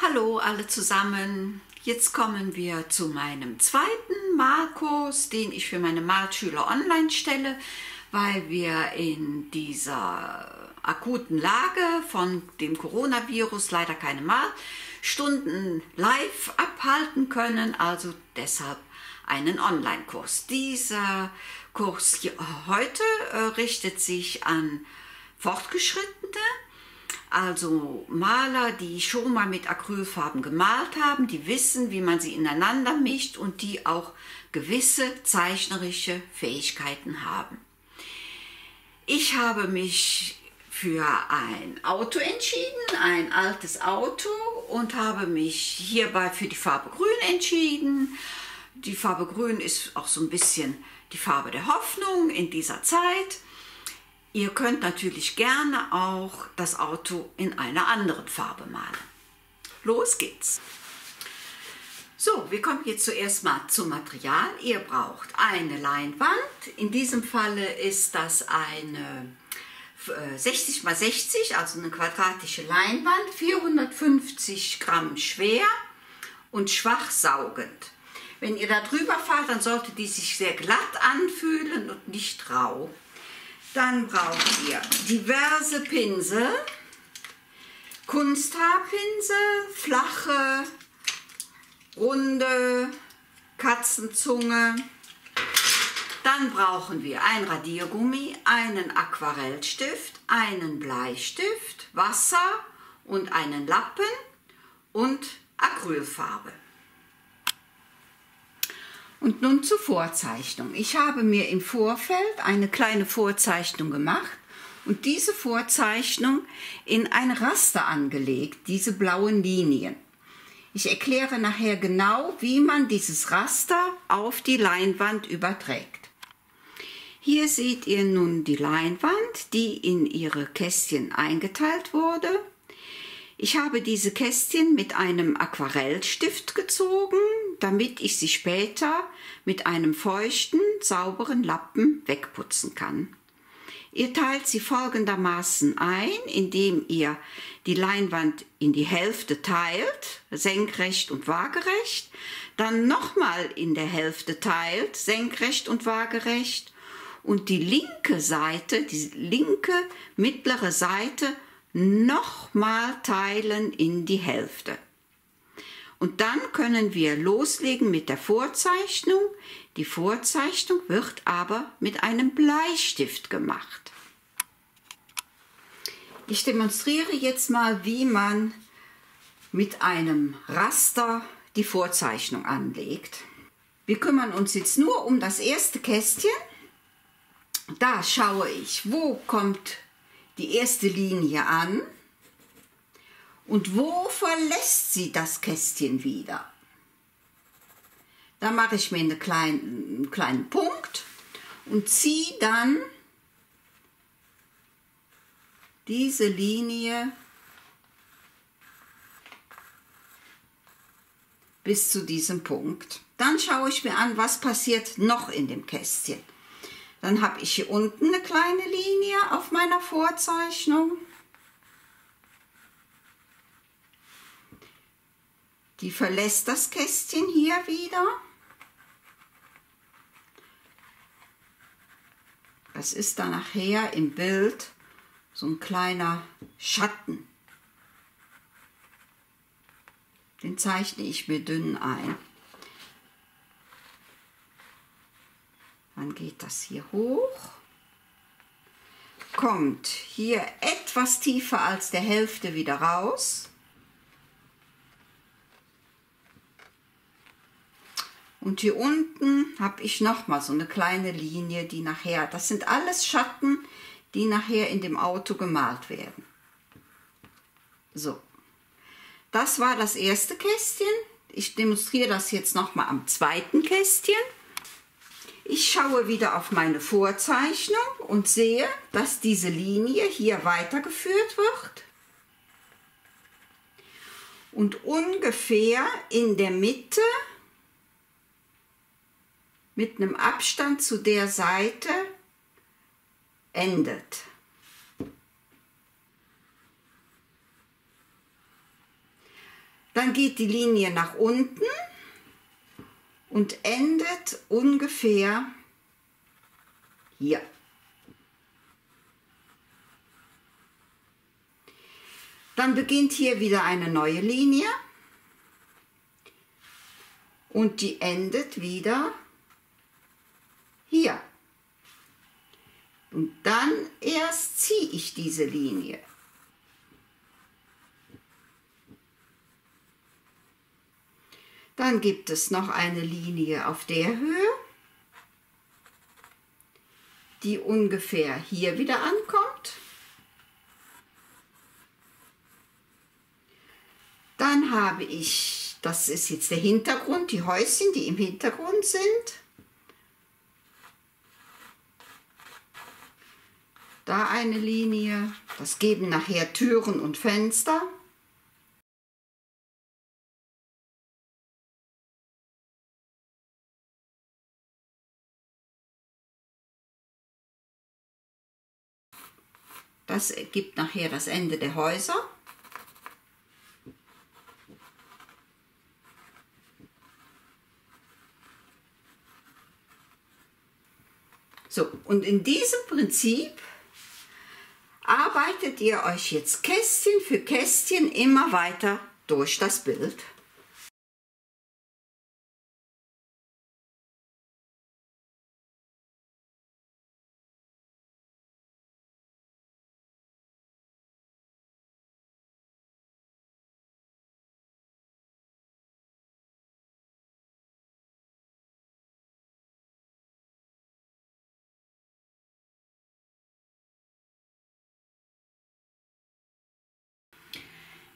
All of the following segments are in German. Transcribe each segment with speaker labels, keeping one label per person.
Speaker 1: Hallo alle zusammen, jetzt kommen wir zu meinem zweiten Malkurs, den ich für meine Malschüler online stelle, weil wir in dieser akuten Lage von dem Coronavirus leider keine Malstunden live abhalten können, also deshalb einen Online-Kurs. Dieser Kurs heute richtet sich an Fortgeschrittene, also Maler, die schon mal mit Acrylfarben gemalt haben, die wissen, wie man sie ineinander mischt und die auch gewisse zeichnerische Fähigkeiten haben. Ich habe mich für ein Auto entschieden, ein altes Auto, und habe mich hierbei für die Farbe Grün entschieden. Die Farbe Grün ist auch so ein bisschen die Farbe der Hoffnung in dieser Zeit. Ihr könnt natürlich gerne auch das Auto in einer anderen Farbe malen. Los geht's! So, wir kommen jetzt zuerst mal zum Material. Ihr braucht eine Leinwand. In diesem Falle ist das eine 60 x 60, also eine quadratische Leinwand, 450 Gramm schwer und schwach saugend. Wenn ihr da drüber fahrt, dann sollte die sich sehr glatt anfühlen und nicht rau. Dann braucht ihr diverse Pinsel, Kunsthaarpinsel, flache, runde, Katzenzunge. Dann brauchen wir ein Radiergummi, einen Aquarellstift, einen Bleistift, Wasser und einen Lappen und Acrylfarbe. Und nun zur Vorzeichnung. Ich habe mir im Vorfeld eine kleine Vorzeichnung gemacht und diese Vorzeichnung in ein Raster angelegt, diese blauen Linien. Ich erkläre nachher genau, wie man dieses Raster auf die Leinwand überträgt. Hier seht ihr nun die Leinwand, die in ihre Kästchen eingeteilt wurde. Ich habe diese Kästchen mit einem Aquarellstift gezogen, damit ich sie später mit einem feuchten, sauberen Lappen wegputzen kann. Ihr teilt sie folgendermaßen ein, indem ihr die Leinwand in die Hälfte teilt, senkrecht und waagerecht, dann nochmal in der Hälfte teilt, senkrecht und waagerecht, und die linke Seite, die linke mittlere Seite nochmal teilen in die Hälfte. Und dann können wir loslegen mit der Vorzeichnung. Die Vorzeichnung wird aber mit einem Bleistift gemacht. Ich demonstriere jetzt mal, wie man mit einem Raster die Vorzeichnung anlegt. Wir kümmern uns jetzt nur um das erste Kästchen. Da schaue ich, wo kommt die erste Linie an und wo verlässt sie das Kästchen wieder. Da mache ich mir einen kleinen Punkt und ziehe dann diese Linie bis zu diesem Punkt. Dann schaue ich mir an, was passiert noch in dem Kästchen. Dann habe ich hier unten eine kleine Linie auf meiner Vorzeichnung. Die verlässt das Kästchen hier wieder. Das ist dann nachher im Bild so ein kleiner Schatten. Den zeichne ich mir dünn ein. Dann geht das hier hoch, kommt hier etwas tiefer als der Hälfte wieder raus und hier unten habe ich nochmal so eine kleine Linie, die nachher, das sind alles Schatten, die nachher in dem Auto gemalt werden. So, das war das erste Kästchen. Ich demonstriere das jetzt nochmal am zweiten Kästchen. Ich schaue wieder auf meine Vorzeichnung und sehe, dass diese Linie hier weitergeführt wird und ungefähr in der Mitte mit einem Abstand zu der Seite endet. Dann geht die Linie nach unten und endet ungefähr hier. Dann beginnt hier wieder eine neue Linie und die endet wieder hier. Und dann erst ziehe ich diese Linie. Dann gibt es noch eine Linie auf der Höhe, die ungefähr hier wieder ankommt. Dann habe ich, das ist jetzt der Hintergrund, die Häuschen, die im Hintergrund sind. Da eine Linie, das geben nachher Türen und Fenster. Das ergibt nachher das Ende der Häuser. So, und in diesem Prinzip arbeitet ihr euch jetzt Kästchen für Kästchen immer weiter durch das Bild.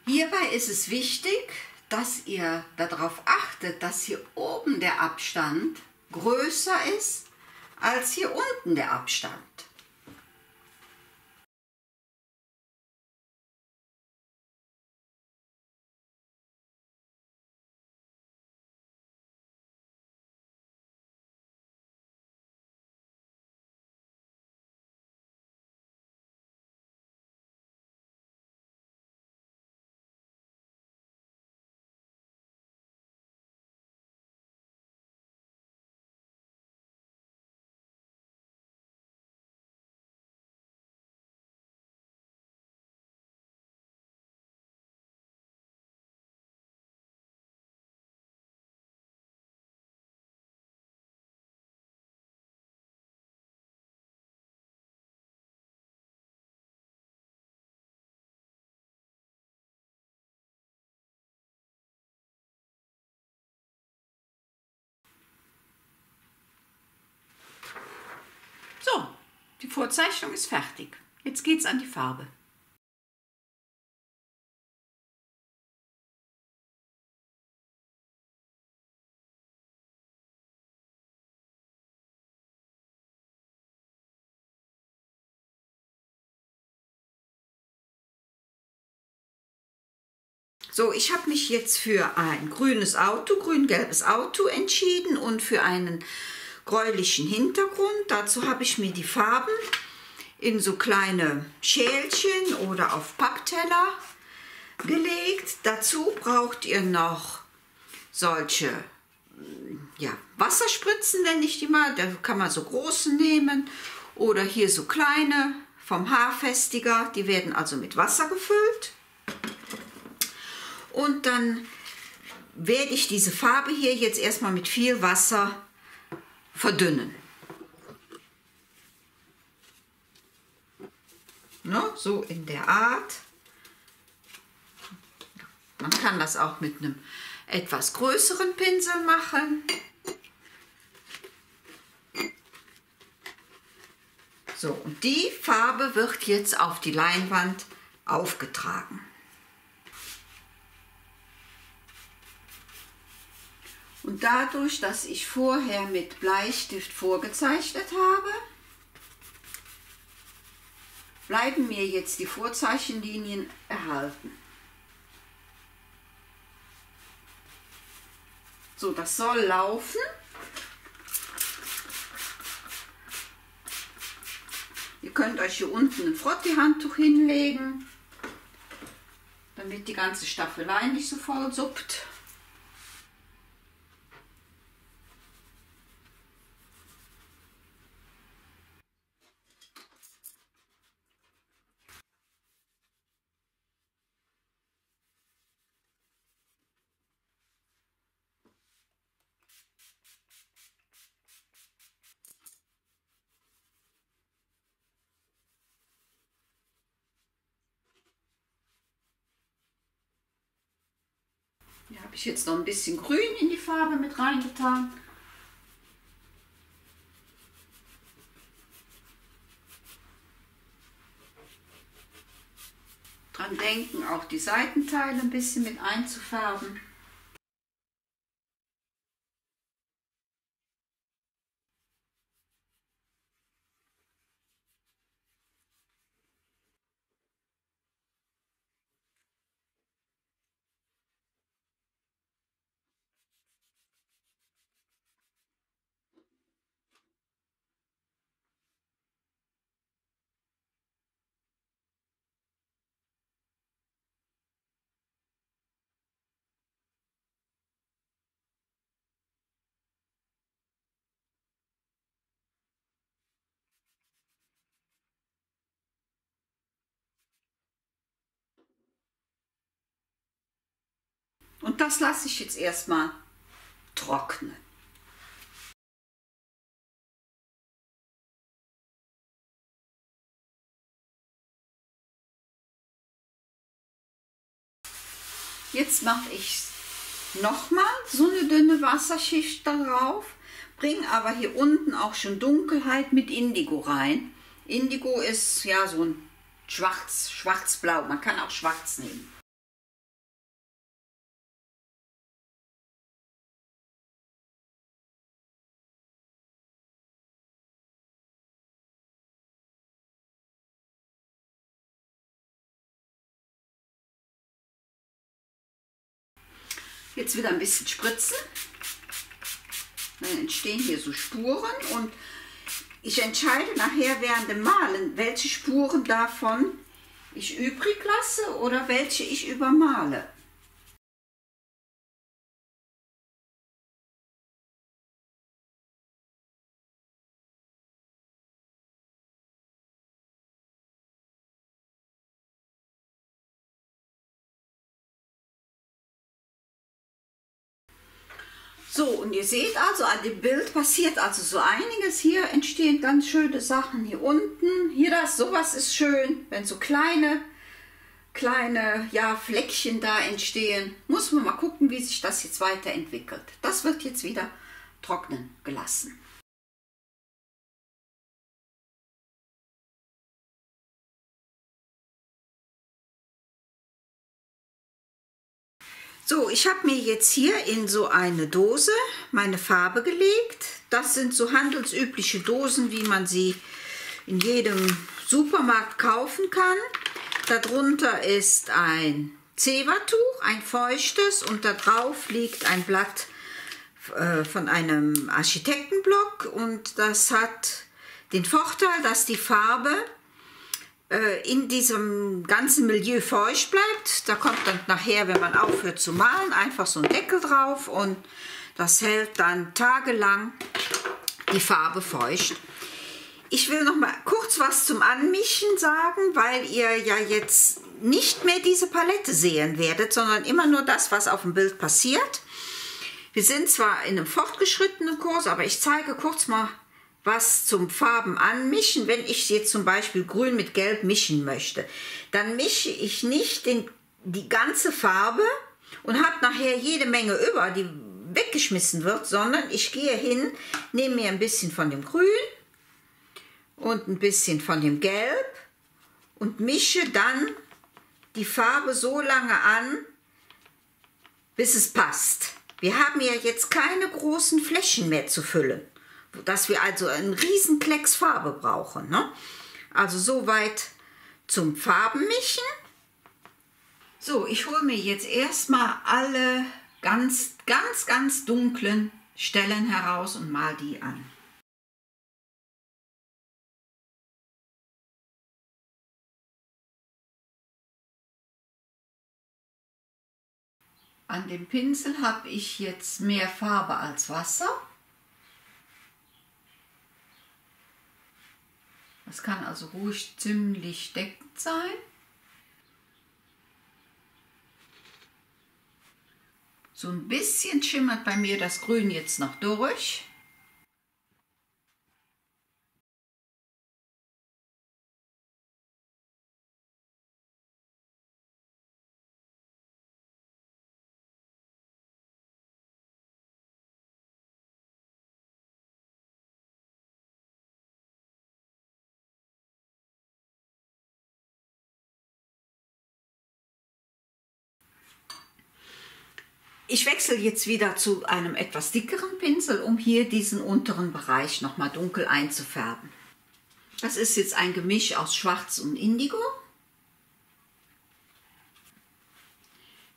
Speaker 1: Hierbei ist es wichtig, dass ihr darauf achtet, dass hier oben der Abstand größer ist als hier unten der Abstand. So, die Vorzeichnung ist fertig. Jetzt geht's an die Farbe. So, ich habe mich jetzt für ein grünes Auto, grün-gelbes Auto entschieden und für einen gräulichen Hintergrund. Dazu habe ich mir die Farben in so kleine Schälchen oder auf Pappteller gelegt. Dazu braucht ihr noch solche Wasserspritzen, nenne ich die mal. Da kann man so große nehmen oder hier so kleine vom Haarfestiger. Die werden also mit Wasser gefüllt. Und dann werde ich diese Farbe hier jetzt erstmal mit viel Wasser verdünnen. Ne, so in der Art. Man kann das auch mit einem etwas größeren Pinsel machen. So, und die Farbe wird jetzt auf die Leinwand aufgetragen. Und dadurch, dass ich vorher mit Bleistift vorgezeichnet habe, bleiben mir jetzt die Vorzeichenlinien erhalten. So, das soll laufen. Ihr könnt euch hier unten ein Frottee-Handtuch hinlegen. damit die ganze Staffelei nicht so voll suppt. Hier habe ich jetzt noch ein bisschen Grün in die Farbe mit reingetan. Dran denken, auch die Seitenteile ein bisschen mit einzufärben. Und das lasse ich jetzt erstmal trocknen. Jetzt mache ich nochmal so eine dünne Wasserschicht darauf, bringe aber hier unten auch schon Dunkelheit mit Indigo rein. Indigo ist ja so ein schwarz-blau, man kann auch schwarz nehmen. Jetzt wieder ein bisschen spritzen. Dann entstehen hier so Spuren und ich entscheide nachher während dem Malen, welche Spuren davon ich übrig lasse oder welche ich übermale. So, und ihr seht also, an dem Bild passiert also so einiges. Hier entstehen ganz schöne Sachen, hier unten, hier sowas ist schön, wenn so kleine ja, Fleckchen da entstehen. Muss man mal gucken, wie sich das jetzt weiterentwickelt. Das wird jetzt wieder trocknen gelassen. So, ich habe mir jetzt hier in so eine Dose meine Farbe gelegt. Das sind so handelsübliche Dosen, wie man sie in jedem Supermarkt kaufen kann. Darunter ist ein Zewa-Tuch, ein feuchtes, und da drauf liegt ein Blatt von einem Architektenblock, und das hat den Vorteil, dass die Farbe in diesem ganzen Milieu feucht bleibt. Da kommt dann nachher, wenn man aufhört zu malen, einfach so ein Deckel drauf und das hält dann tagelang die Farbe feucht. Ich will noch mal kurz was zum Anmischen sagen, weil ihr ja jetzt nicht mehr diese Palette sehen werdet, sondern immer nur das, was auf dem Bild passiert. Wir sind zwar in einem fortgeschrittenen Kurs, aber ich zeige kurz mal was zum Farben anmischen. Wenn ich jetzt zum Beispiel Grün mit Gelb mischen möchte, dann mische ich nicht die ganze Farbe und habe nachher jede Menge über, die weggeschmissen wird, sondern ich gehe hin, nehme mir ein bisschen von dem Grün und ein bisschen von dem Gelb und mische dann die Farbe so lange an, bis es passt. Wir haben ja jetzt keine großen Flächen mehr zu füllen, dass wir also einen riesen Klecks Farbe brauchen, ne? Also soweit zum Farbenmischen. So, ich hole mir jetzt erstmal alle ganz dunklen Stellen heraus und mal die an. An dem Pinsel habe ich jetzt mehr Farbe als Wasser. Das kann also ruhig ziemlich deckend sein. So ein bisschen schimmert bei mir das Grün jetzt noch durch. Ich wechsle jetzt wieder zu einem etwas dickeren Pinsel, um hier diesen unteren Bereich nochmal dunkel einzufärben. Das ist jetzt ein Gemisch aus Schwarz und Indigo.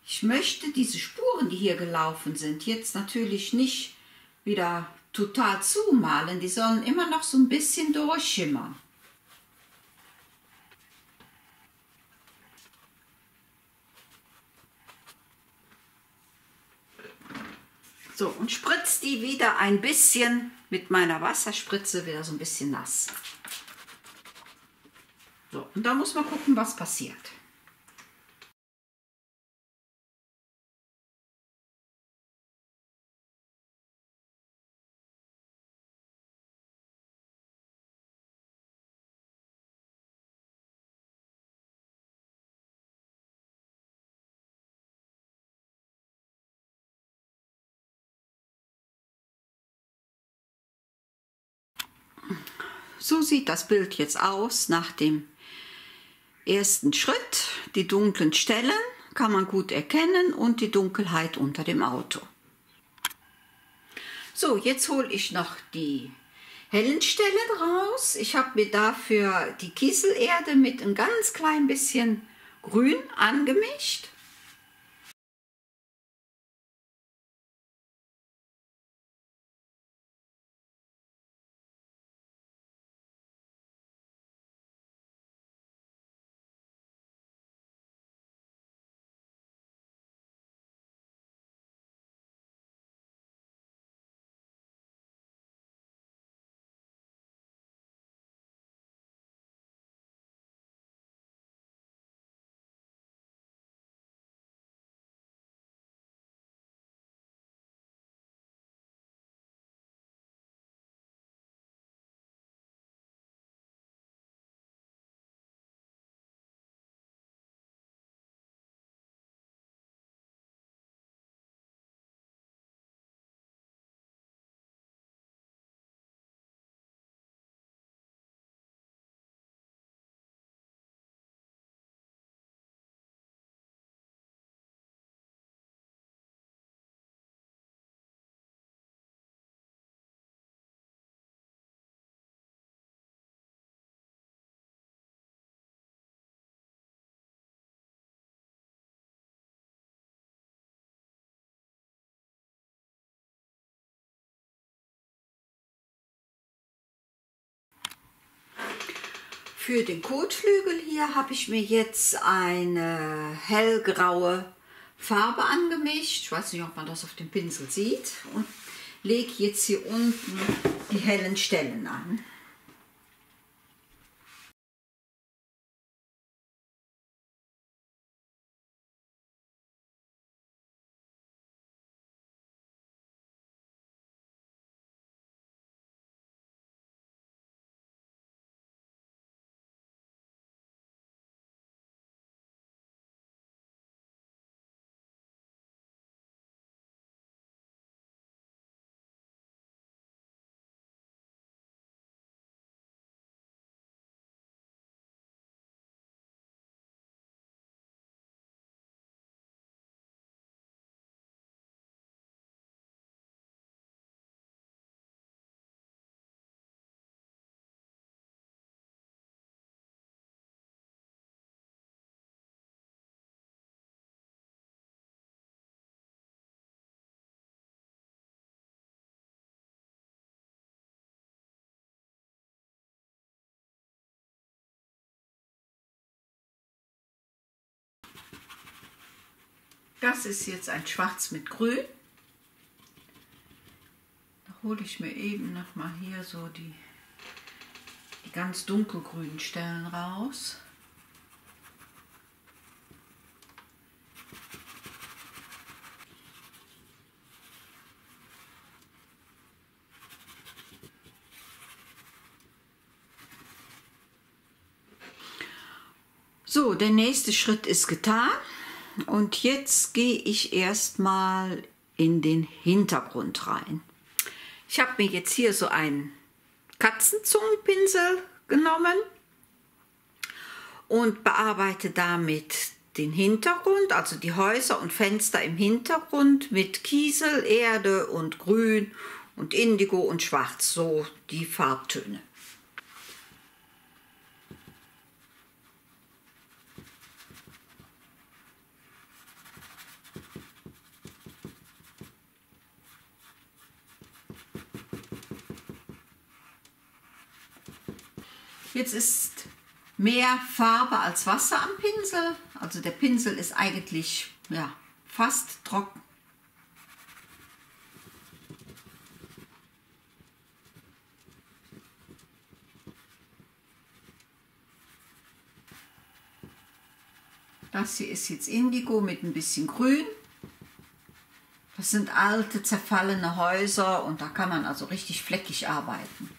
Speaker 1: Ich möchte diese Spuren, die hier gelaufen sind, jetzt natürlich nicht wieder total zumalen. Die sollen immer noch so ein bisschen durchschimmern. So, und spritze die wieder ein bisschen mit meiner Wasserspritze wieder so ein bisschen nass. So, und da muss man gucken, was passiert. So sieht das Bild jetzt aus nach dem ersten Schritt. Die dunklen Stellen kann man gut erkennen und die Dunkelheit unter dem Auto. So, jetzt hole ich noch die hellen Stellen raus. Ich habe mir dafür die Kieselerde mit ein ganz klein bisschen Grün angemischt. Für den Kotflügel hier habe ich mir jetzt eine hellgraue Farbe angemischt. Ich weiß nicht, ob man das auf dem Pinsel sieht. Und lege jetzt hier unten die hellen Stellen an. Das ist jetzt ein Schwarz mit Grün. Da hole ich mir eben noch mal hier so die ganz dunkelgrünen Stellen raus. So, der nächste Schritt ist getan und jetzt gehe ich erstmal in den Hintergrund rein. Ich habe mir jetzt hier so einen Katzenzungenpinsel genommen und bearbeite damit den Hintergrund, also die Häuser und Fenster im Hintergrund mit Kiesel, Erde und Grün und Indigo und Schwarz, so die Farbtöne. Jetzt ist mehr Farbe als Wasser am Pinsel, also der Pinsel ist eigentlich ja, fast trocken. Das hier ist jetzt Indigo mit ein bisschen Grün. Das sind alte, zerfallene Häuser und da kann man also richtig fleckig arbeiten.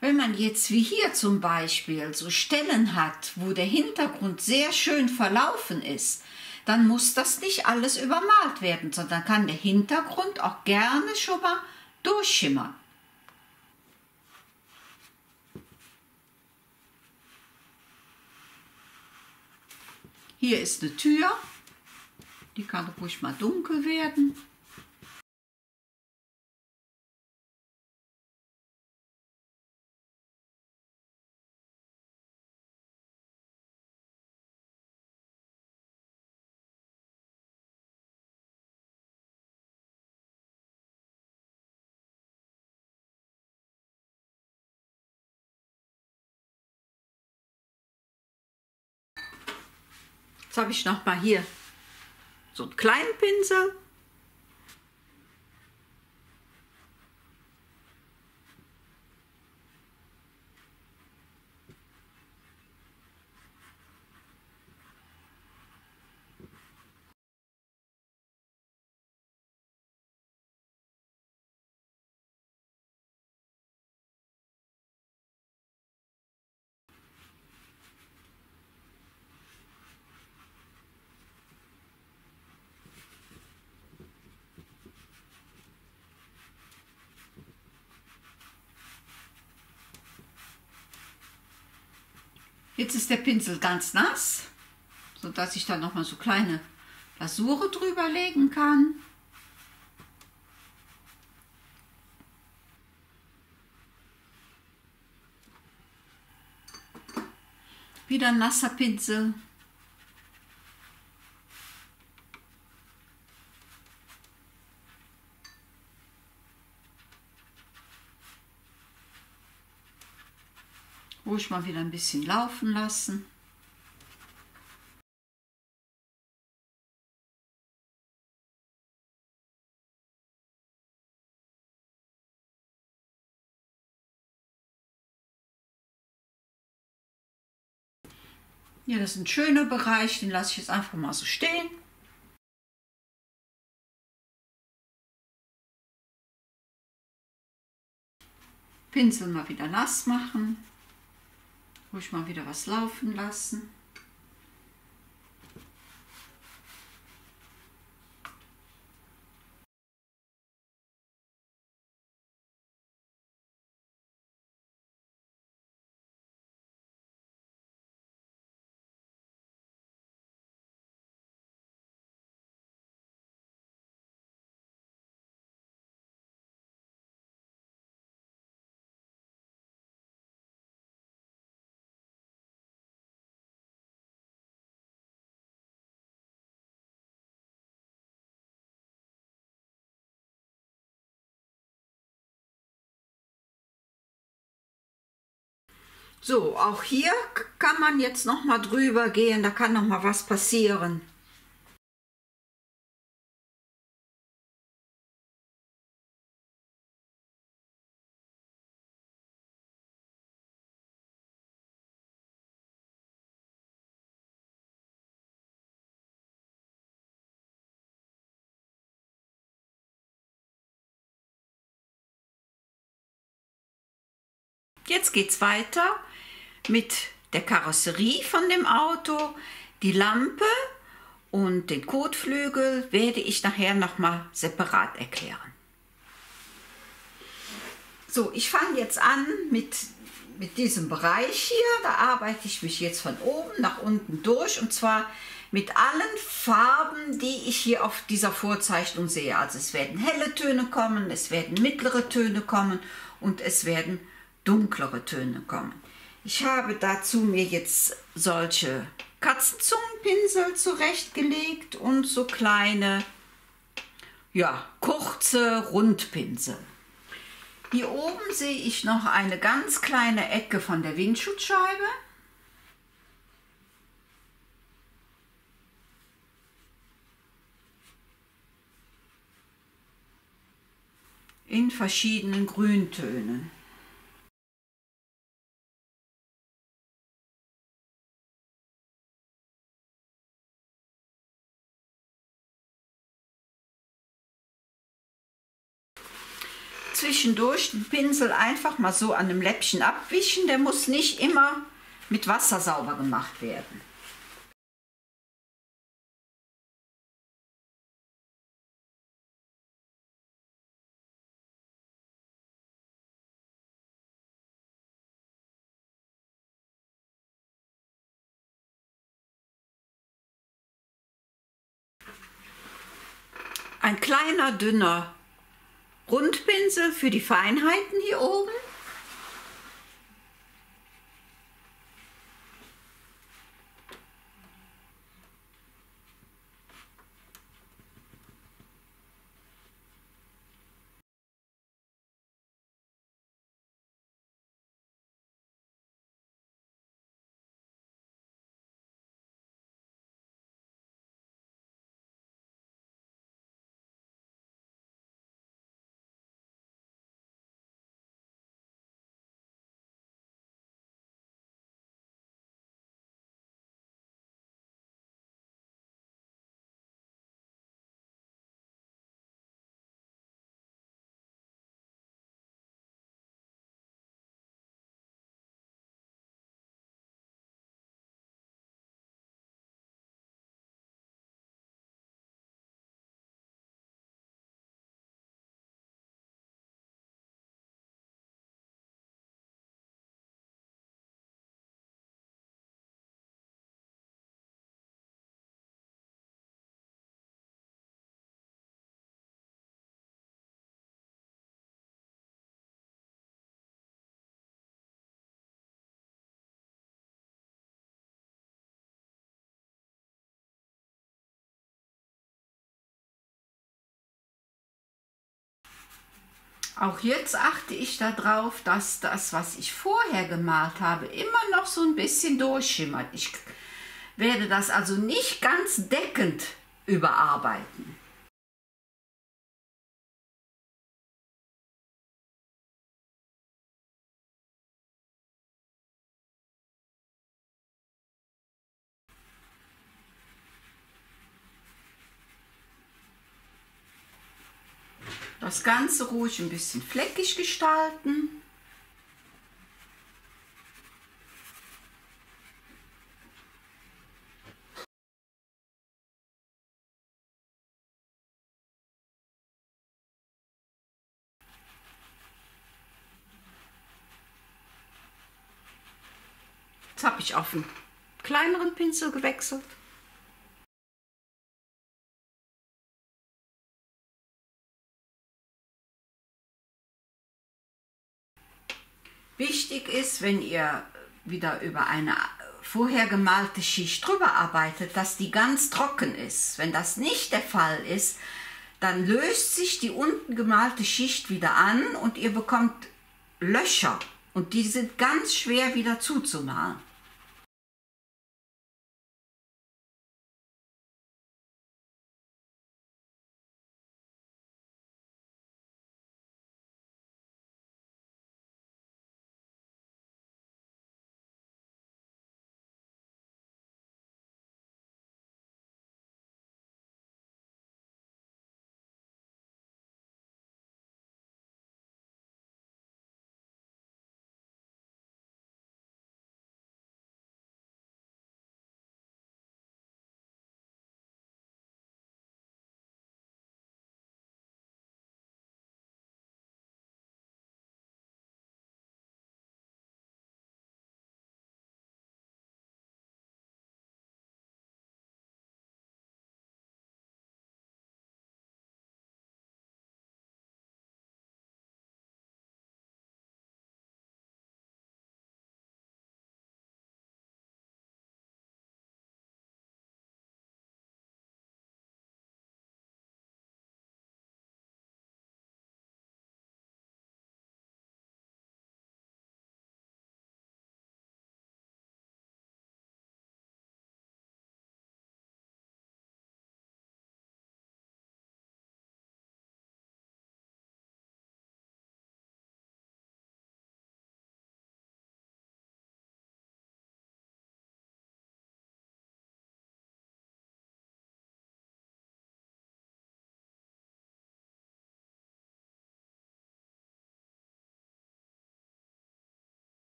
Speaker 1: Wenn man jetzt wie hier zum Beispiel so Stellen hat, wo der Hintergrund sehr schön verlaufen ist, dann muss das nicht alles übermalt werden, sondern kann der Hintergrund auch gerne schon mal durchschimmern. Hier ist eine Tür, die kann ruhig mal dunkel werden. Jetzt habe ich noch mal hier so einen kleinen Pinsel. Jetzt ist der Pinsel ganz nass, sodass ich dann noch mal so kleine Lasure drüber legen kann. Wieder ein nasser Pinsel. Ruhig mal wieder ein bisschen laufen lassen. Ja, das ist ein schöner Bereich, den lasse ich jetzt einfach mal so stehen. Pinsel mal wieder nass machen. Ruhig mal wieder was laufen lassen. So, auch hier kann man jetzt noch mal drüber gehen, da kann noch mal was passieren. Jetzt geht es weiter mit der Karosserie von dem Auto. Die Lampe und den Kotflügel werde ich nachher nochmal separat erklären. So, ich fange jetzt an mit diesem Bereich hier. Da arbeite ich mich jetzt von oben nach unten durch, und zwar mit allen Farben, die ich hier auf dieser Vorzeichnung sehe. Also es werden helle Töne kommen, es werden mittlere Töne kommen und es werden dunklere Töne kommen. Ich habe dazu mir jetzt solche Katzenzungenpinsel zurechtgelegt und so kleine, ja, kurze Rundpinsel. Hier oben sehe ich noch eine ganz kleine Ecke von der Windschutzscheibe. In verschiedenen Grüntönen. Zwischendurch den Pinsel einfach mal so an einem Läppchen abwischen, der muss nicht immer mit Wasser sauber gemacht werden. Ein kleiner, dünner Rundpinsel für die Feinheiten hier oben. Auch jetzt achte ich darauf, dass das, was ich vorher gemalt habe, immer noch so ein bisschen durchschimmert. Ich werde das also nicht ganz deckend überarbeiten. Das Ganze ruhig ein bisschen fleckig gestalten. habe ich auf einen kleineren Pinsel gewechselt. Wichtig ist, wenn ihr wieder über eine vorher gemalte Schicht drüber arbeitet, dass die ganz trocken ist. Wenn das nicht der Fall ist, dann löst sich die unten gemalte Schicht wieder an und ihr bekommt Löcher und die sind ganz schwer wieder zuzumalen.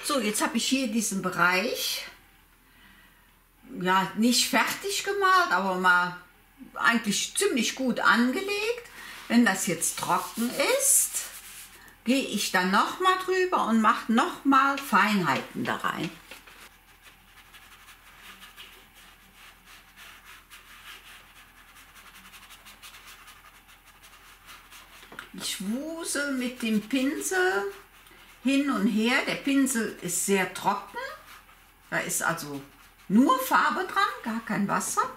Speaker 1: So, jetzt habe ich hier diesen Bereich, ja, nicht fertig gemalt, aber mal eigentlich ziemlich gut angelegt. Wenn das jetzt trocken ist, gehe ich dann nochmal drüber und mache nochmal Feinheiten da rein. Ich wusel mit dem Pinsel hin und her. Der Pinsel ist sehr trocken. Da ist also nur Farbe dran, gar kein Wasser.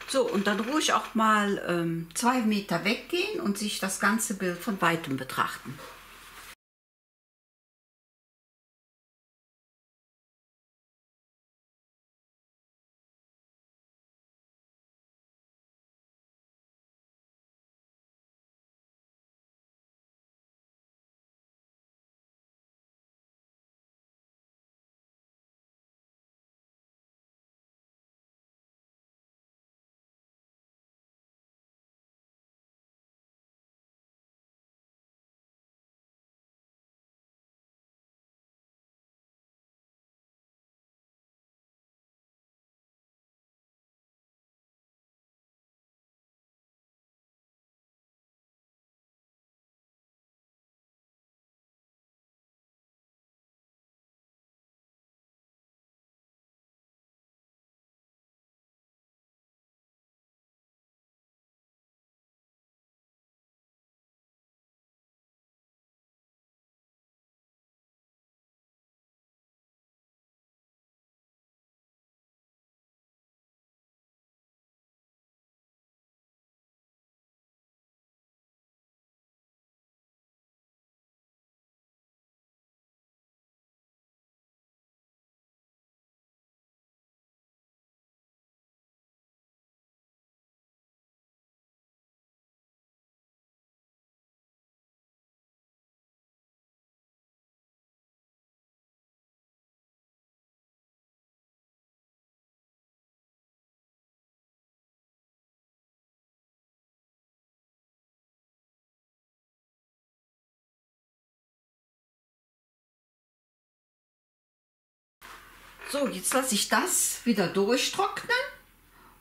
Speaker 1: So, und dann ruhig auch mal 2 Meter weggehen und sich das ganze Bild von weitem betrachten. So, jetzt lasse ich das wieder durchtrocknen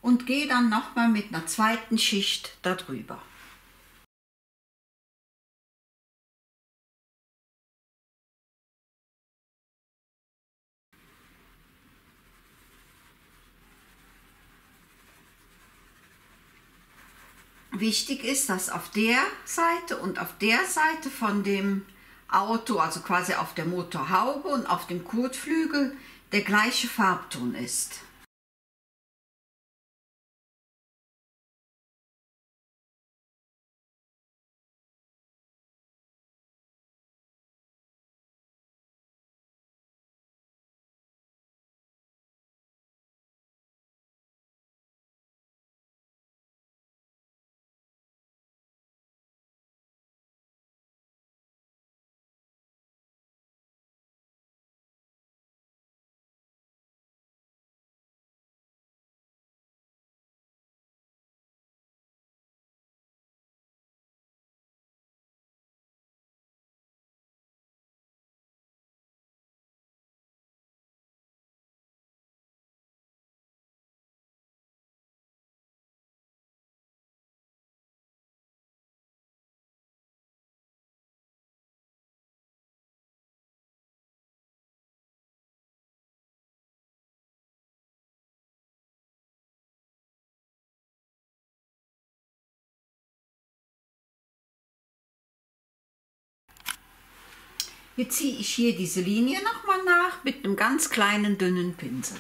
Speaker 1: und gehe dann nochmal mit einer zweiten Schicht darüber. Wichtig ist, dass auf der Seite und auf der Seite von dem Auto, also quasi auf der Motorhaube und auf dem Kotflügel, der gleiche Farbton ist. Jetzt ziehe ich hier diese Linie nochmal nach mit einem ganz kleinen, dünnen Pinsel.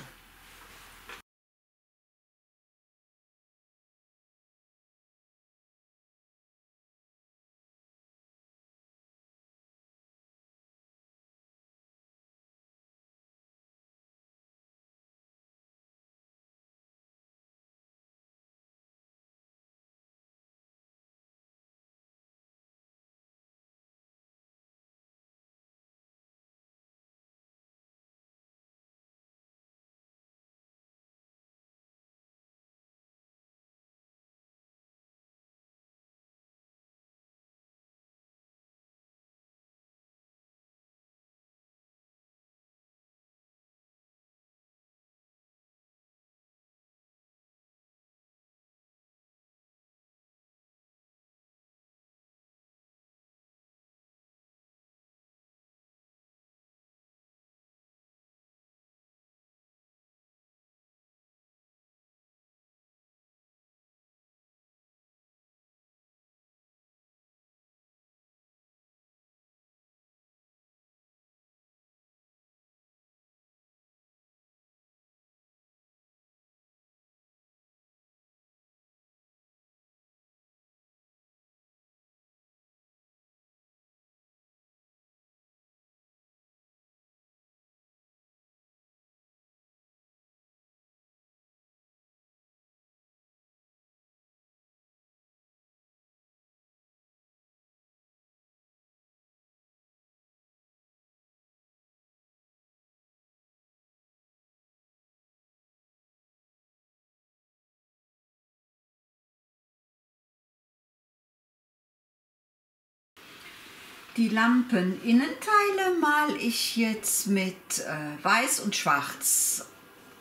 Speaker 1: Die Lampeninnenteile male ich jetzt mit Weiß und Schwarz,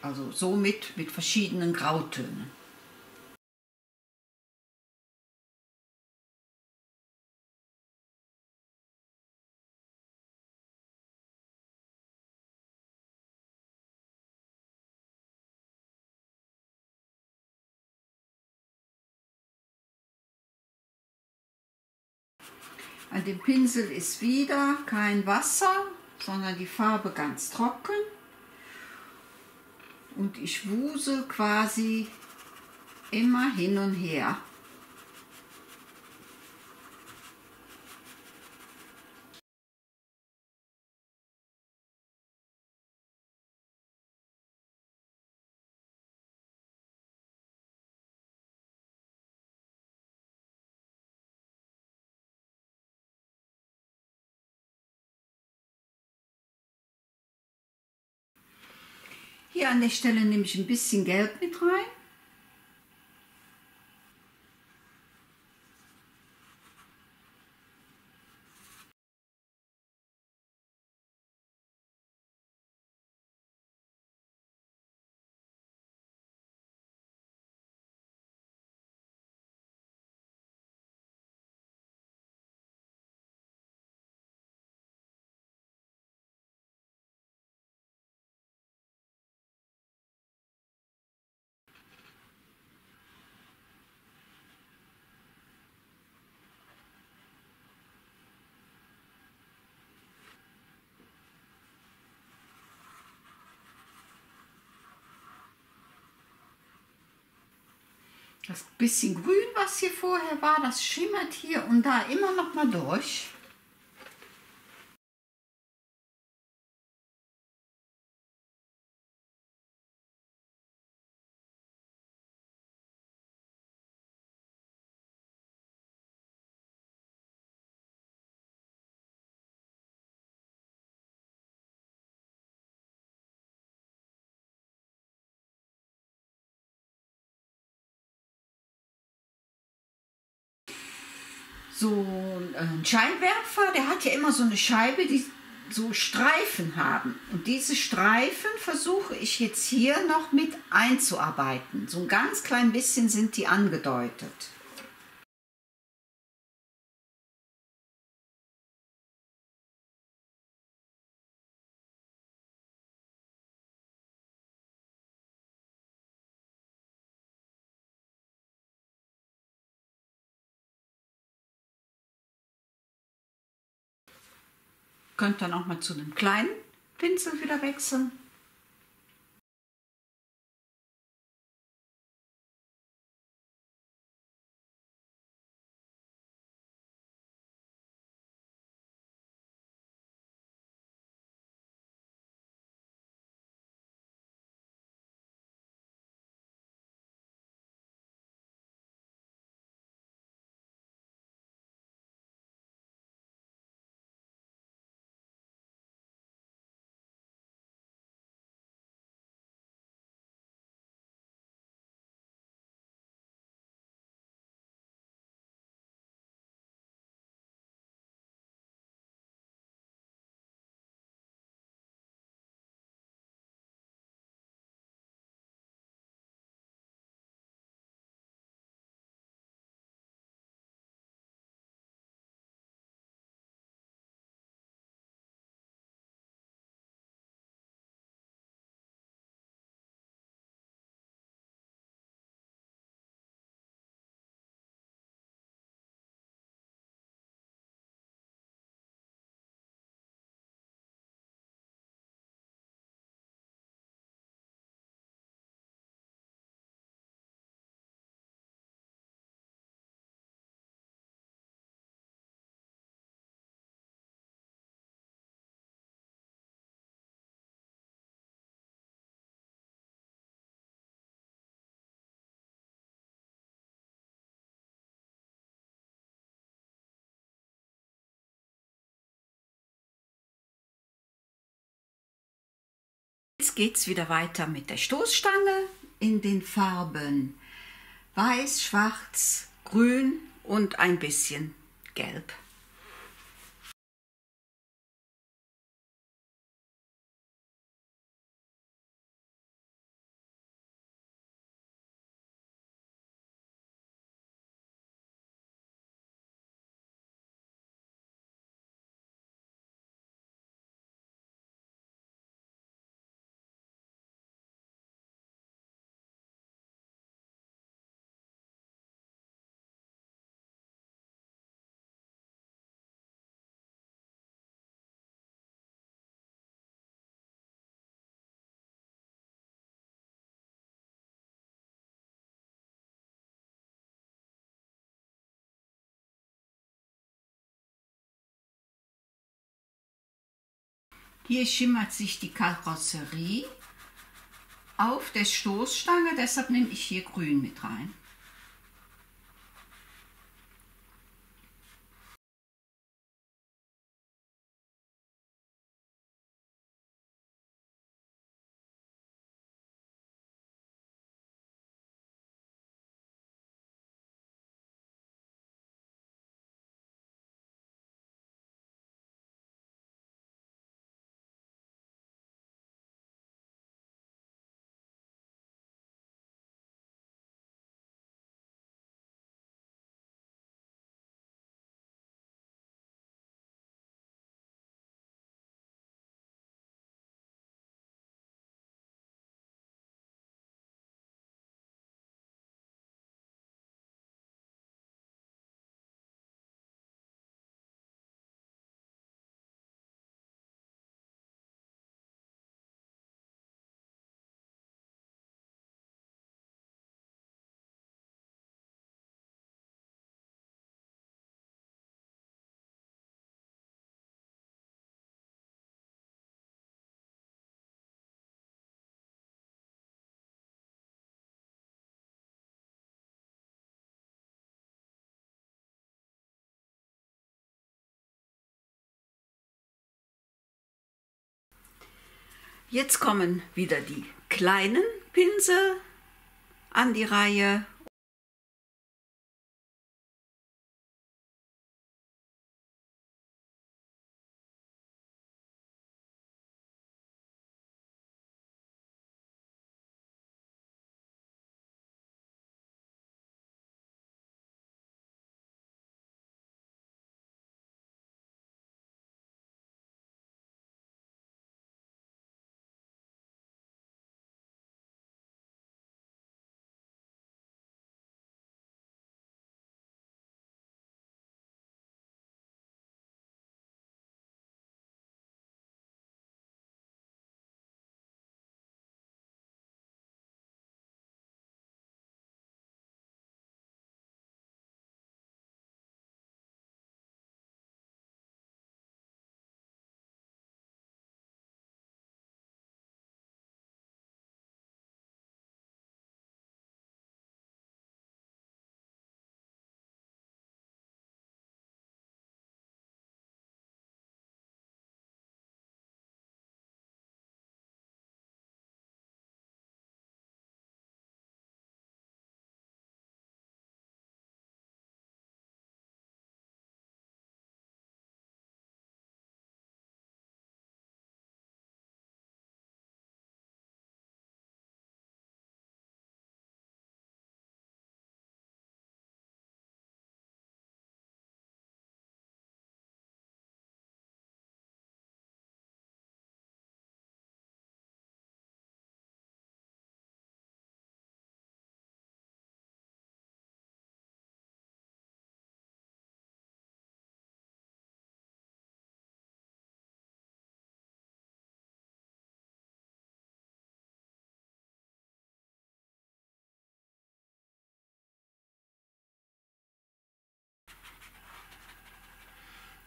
Speaker 1: also somit mit verschiedenen Grautönen. An dem Pinsel ist wieder kein Wasser, sondern die Farbe ganz trocken. Und ich wusel quasi immer hin und her. Hier an der Stelle nehme ich ein bisschen Gelb mit rein. Das bisschen Grün, was hier vorher war, das schimmert hier und da immer noch mal durch. So ein Scheinwerfer, der hat ja immer so eine Scheibe, die so Streifen haben. Und diese Streifen versuche ich jetzt hier noch mit einzuarbeiten. So ein ganz klein bisschen sind die angedeutet. Könnt dann auch mal zu einem kleinen Pinsel wieder wechseln. Jetzt geht es wieder weiter mit der Stoßstange in den Farben Weiß, Schwarz, Grün und ein bisschen Gelb. Hier schimmert sich die Karosserie auf der Stoßstange, deshalb nehme ich hier grün mit rein. Jetzt kommen wieder die kleinen Pinsel an die Reihe.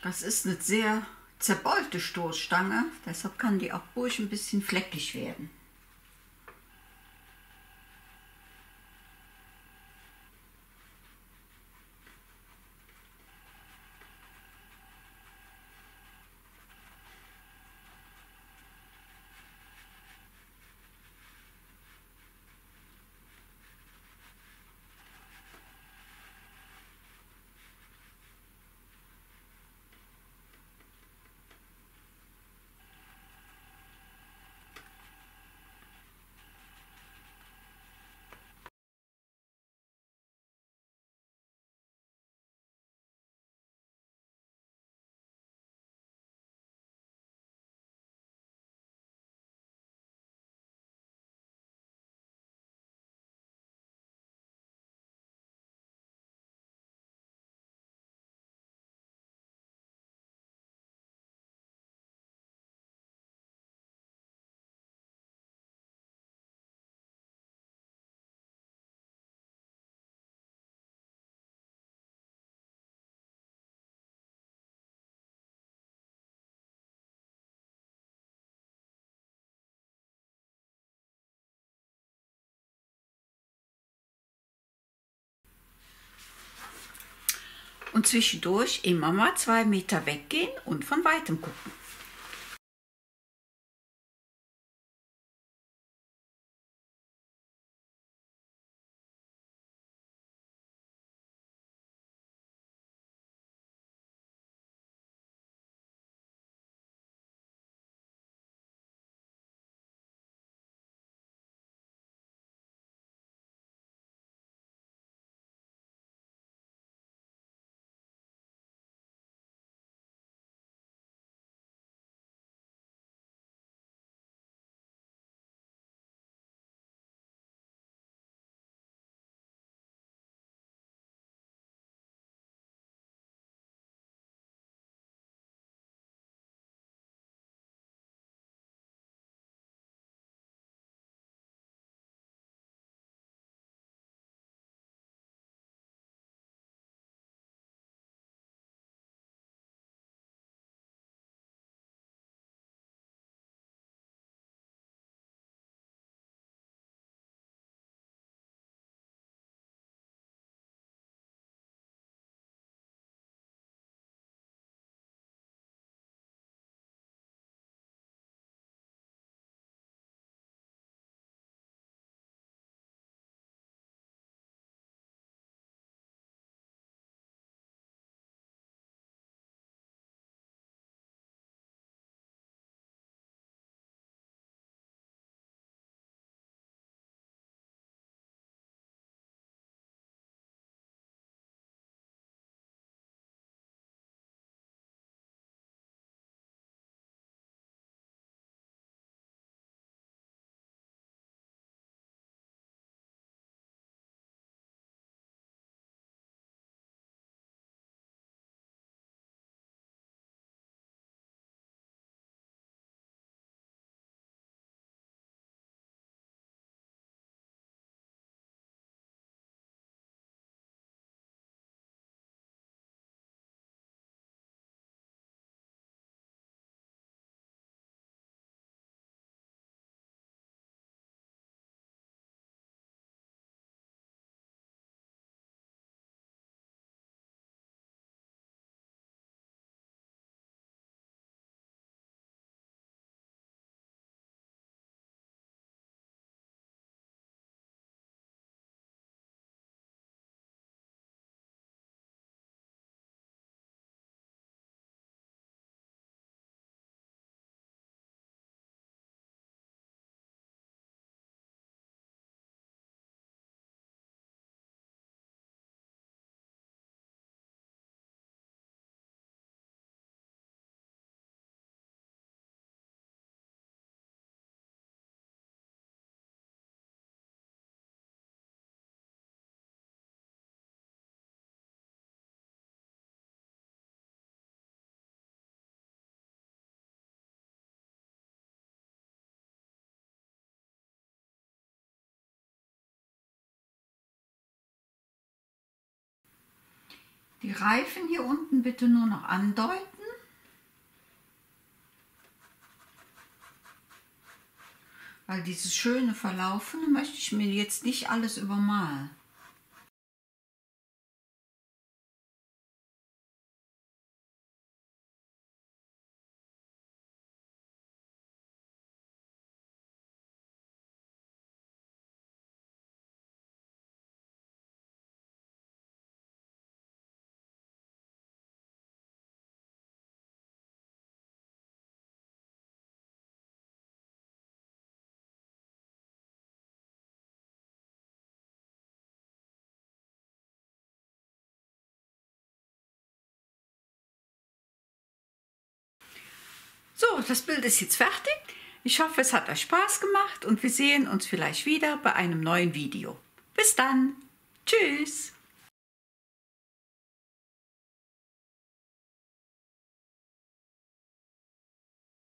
Speaker 1: Das ist eine sehr zerbeulte Stoßstange, deshalb kann die auch ruhig ein bisschen fleckig werden. und zwischendurch immer mal 2 Meter weggehen und von weitem gucken. Die Reifen hier unten bitte nur noch andeuten. Weil dieses schöne Verlaufene möchte ich mir jetzt nicht alles übermalen. So, das Bild ist jetzt fertig. Ich hoffe, es hat euch Spaß gemacht und wir sehen uns vielleicht wieder bei einem neuen Video. Bis dann. Tschüss.